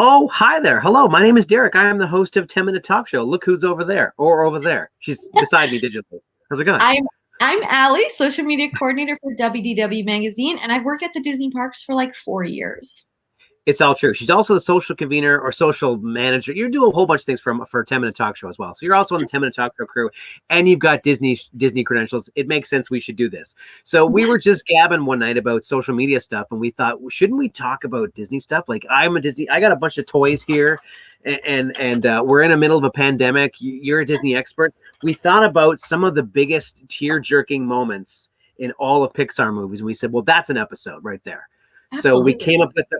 Oh, hi there. Hello, my name is Derek. I am the host of 10 Minute Talk Show. Look who's over there or over there. She's beside me digitally. How's it going? I'm Allie, social media coordinator for WDW Magazine, and I've worked at the Disney parks for like 4 years. It's all true. She's also the social convener or social manager. You do a whole bunch of things for a 10 Minute Talk Show as well. So you're also on the 10 Minute Talk Show crew, and you've got Disney credentials. It makes sense we should do this. So we were just gabbing one night about social media stuff, and we thought, shouldn't we talk about Disney stuff? Like I got a bunch of toys here, and we're in the middle of a pandemic. You're a Disney expert. We thought about some of the biggest tear-jerking moments in all of Pixar movies, and we said, well, that's an episode right there. Absolutely. So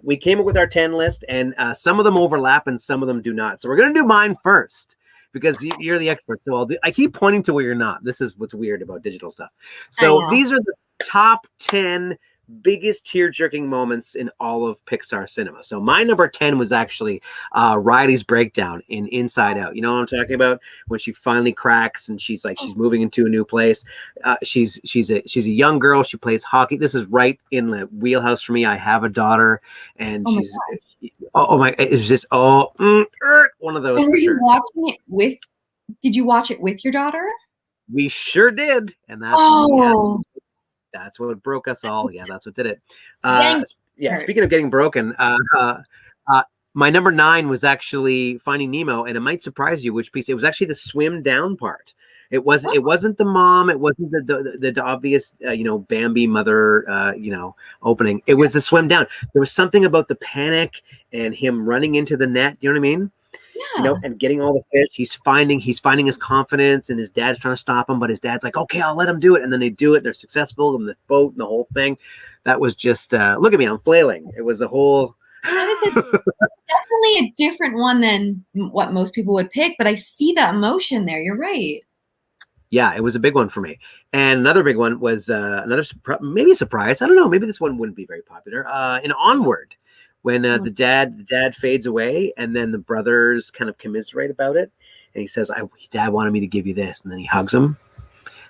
we came up with our 10 list, and some of them overlap and some of them do not. So we're gonna do mine first because you're the expert. So I keep pointing to where you're not. This is what's weird about digital stuff. So these are the top 10 biggest tear-jerking moments in all of Pixar cinema. So my number 10 was actually Riley's breakdown in Inside Out. You know what I'm talking about? When she finally cracks and she's moving into a new place. She's a young girl. She plays hockey. This is right in the wheelhouse for me. I have a daughter, and it's just one of those. And were you watching it with? Did you watch it with your daughter? We sure did, and that's what broke us all. Yeah, that's what did it. Speaking of getting broken, my number 9 was actually Finding Nemo, and it might surprise you which piece. It was actually the swim down part. It wasn't the mom. It wasn't the obvious, Bambi mother, opening. It was the swim down. There was something about the panic and him running into the net. You know what I mean? Yeah. And getting all the fish. He's finding his confidence, and his dad's trying to stop him, but his dad's like, okay, I'll let him do it. And then they do it. They're successful in the boat and the whole thing. That was just, look at me, I'm flailing. It was a whole. It's definitely a different one than what most people would pick, but I see that emotion there. You're right. Yeah, it was a big one for me. And another big one was maybe a surprise. I don't know. Maybe this one wouldn't be very popular. In Onward, when the dad fades away, and then the brothers kind of commiserate about it, and he says, "Dad wanted me to give you this," and then he hugs him.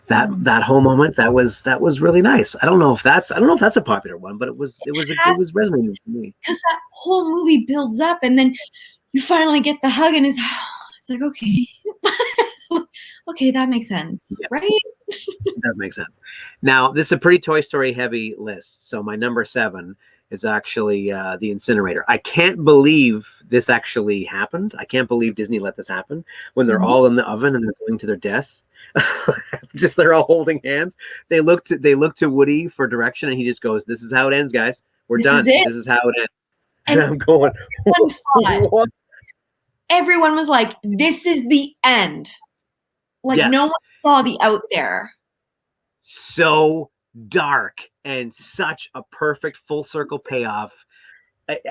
That whole moment, that was really nice. I don't know if that's a popular one, but it was resonating for me. Because that whole movie builds up, and then you finally get the hug, and it's like, okay. Okay, that makes sense, right? That makes sense. Now, this is a pretty Toy Story heavy list. So my number 7 is actually the Incinerator. I can't believe this actually happened. I can't believe Disney let this happen when they're all in the oven and they're going to their death. Just they're all holding hands. They look to Woody for direction, and he just goes, "This is how it ends, guys. We're done. This is how it ends." And I'm going, what? Everyone was like, "This is the end." Like no one saw the out there. So dark and such a perfect full circle payoff.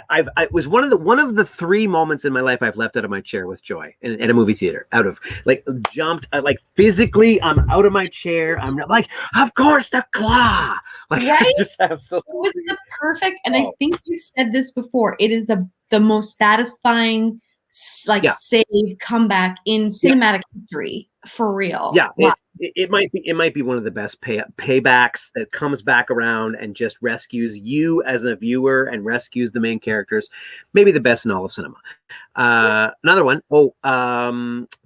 I was one of the 3 moments in my life I've leapt out of my chair with joy in a movie theater. Jumped, physically, I'm out of my chair. I'm like, of course, the claw. Right? Just absolutely. It was the perfect, and I think you said this before. It is the most satisfying, save comeback in cinematic history. For real. Yeah, it might be one of the best paybacks that comes back around and just rescues you as a viewer and rescues the main characters. Maybe the best in all of cinema. Another one,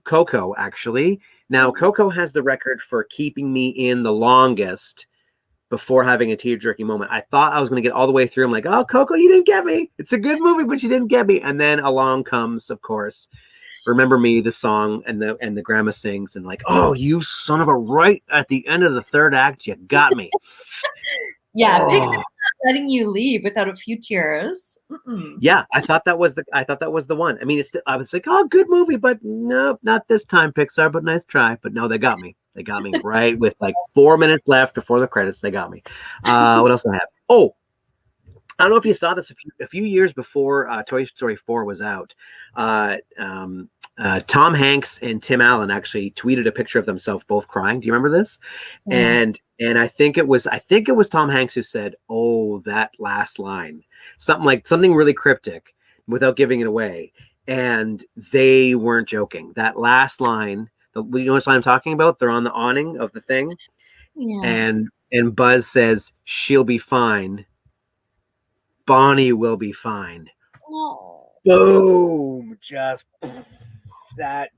Coco, actually. Now, Coco has the record for keeping me in the longest before having a tear-jerking moment. I thought I was going to get all the way through. I'm like, oh, Coco, you didn't get me. It's a good movie, but you didn't get me. And then along comes, of course, Remember Me, the song, and the grandma sings, and like, oh, you son of a, right at the end of the 3rd act, you got me. Pixar's not letting you leave without a few tears. Yeah, I thought that was the one. I mean, I was like, oh, good movie, but no, not this time, Pixar. But nice try. But no, they got me. They got me right with 4 minutes left before the credits. They got me. What else do I have? Oh, I don't know if you saw this a few years before Toy Story 4 was out. Tom Hanks and Tim Allen actually tweeted a picture of themselves both crying. Do you remember this? Yeah. And I think it was Tom Hanks who said, "Oh, that last line," something really cryptic, without giving it away. And they weren't joking. That last line, you know what line I'm talking about? They're on the awning of the thing, and Buzz says, "She'll be fine. Bonnie will be fine." Oh. boom, just that.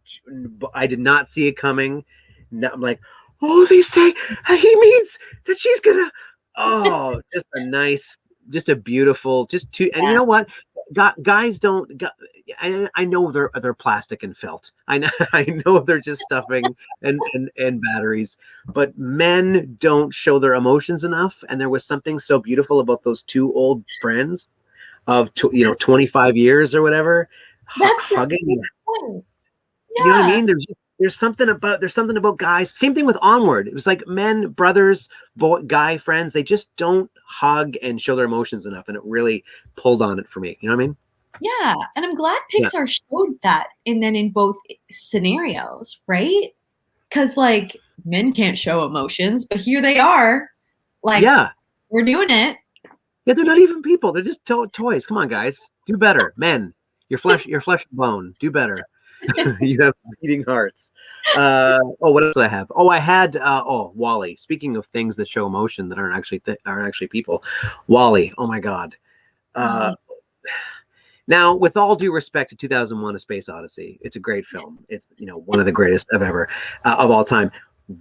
I did not see it coming. Now I'm like, oh, they say he means that she's gonna. Oh, just a beautiful, just two. And you know what? Guys don't. I know they're plastic and felt. I know they're just stuffing and batteries. But men don't show their emotions enough. And there was something so beautiful about those two old friends of 25 years or whatever, hugging. Yeah. You know what I mean? There's something about guys. Same thing with Onward. It was like men, brothers, guy friends. They just don't hug and show their emotions enough, and it really pulled on it for me. You know what I mean? Yeah, and I'm glad Pixar showed that, and then in both scenarios, right? Because like men can't show emotions, but here they are. Like, we're doing it. Yeah, they're not even people. They're just toys. Come on, guys, do better, men. Your flesh and bone. Do better. You have beating hearts. What else did I have? I had Wall-E. Speaking of things that show emotion that aren't actually people, Wall-E. Oh my God. Now, with all due respect to 2001: A Space Odyssey, it's a great film. It's one of the greatest of all time.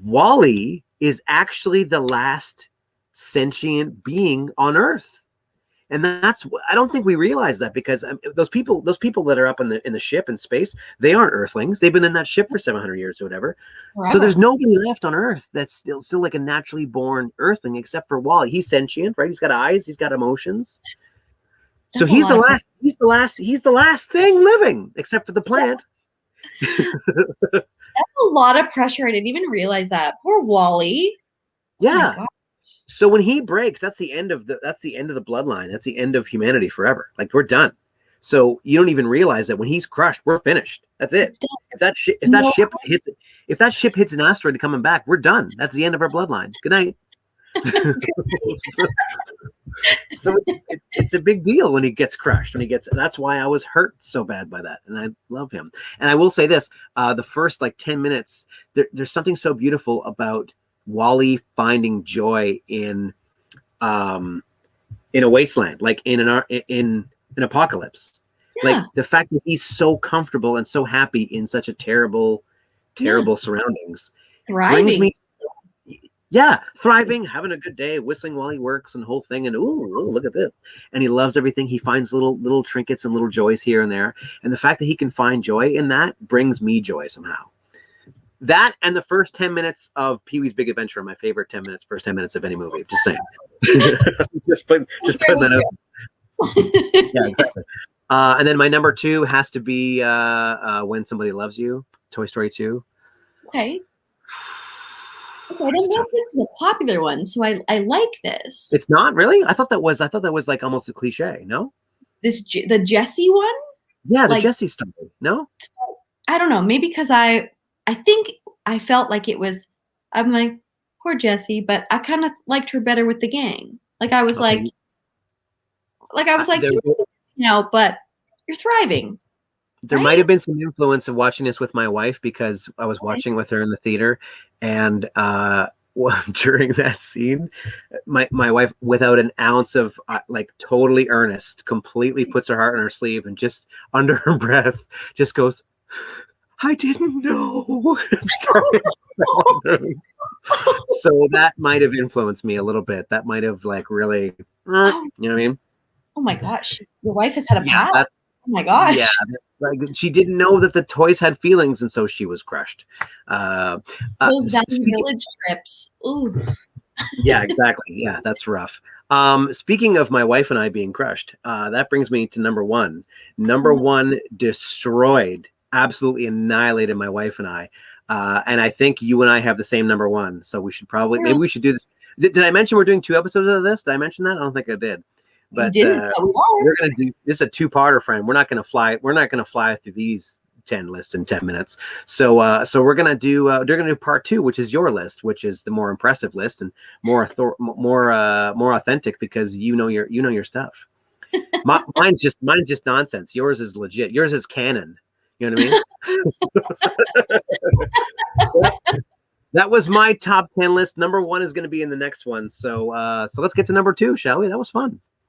Wall-E is actually the last sentient being on Earth. And I don't think we realize that, because those people that are up in the ship in space, they aren't Earthlings. They've been in that ship for 700 years or whatever. Forever. So there's nobody left on Earth that's still like a naturally born Earthling, except for Wall-E. He's sentient, right? He's got eyes. He's got emotions. So he's the last thing living, except for the plant. That's a lot of pressure. I didn't even realize that. Poor Wall-E. Yeah. Oh, so when he breaks, that's the end of the bloodline. That's the end of humanity forever. Like, we're done. So you don't even realize that when he's crushed, we're finished. That's it. If that ship hits an asteroid coming back, we're done. That's the end of our bloodline. Good night. So it's a big deal when he gets crushed. That's why I was hurt so bad by that, and I love him. And I will say this: the first 10 minutes, there's something so beautiful about Wall-E finding joy in a wasteland, like in an apocalypse. Like the fact that he's so comfortable and so happy in such a terrible surroundings. Thriving. Thriving, having a good day, whistling while he works and the whole thing. And ooh, look at this. And he loves everything. He finds little trinkets and little joys here and there. And the fact that he can find joy in that brings me joy somehow. That and the first 10 minutes of Pee-wee's Big Adventure are my favorite first 10 minutes of any movie. Just saying. just put that out. Yeah, exactly. And then my number 2 has to be When Somebody Loves You, Toy Story 2. Okay. I don't know if this is a popular one, so I like this. It's not really? I thought that was like almost a cliche, no? The Jessie one? Yeah, the Jessie story. No? I don't know. Maybe because I think I felt like it was, I'm like, poor Jessie, but I kind of liked her better with the gang. Like I was like but you're thriving. There might have been some influence of watching this with my wife, because I was watching with her in the theater, and during that scene, my wife, without an ounce of totally earnest, completely puts her heart on her sleeve and just under her breath just goes, "I didn't know." So that might have influenced me a little bit. That might have really, you know what I mean? Oh my gosh, your wife has had a past. Oh my gosh. Yeah, she didn't know that the toys had feelings, and so she was crushed. Those Valley Village trips. Ooh. Yeah, exactly. Yeah, that's rough. Speaking of my wife and I being crushed, that brings me to number 1. Number 1 destroyed, absolutely annihilated my wife and I. And I think you and I have the same number 1. So we should maybe we should do this. Did I mention we're doing 2 episodes of this? Did I mention that? I don't think I did. But we're gonna do this is a 2-parter, friend. We're not gonna fly through these 10 lists in 10 minutes. So we're gonna do part 2, which is your list, which is the more impressive list and more authentic, because you know your stuff. Mine's just nonsense. Yours is legit. Yours is canon. You know what I mean? That was my top 10 list. Number 1 is going to be in the next one. So let's get to number 2, shall we? That was fun.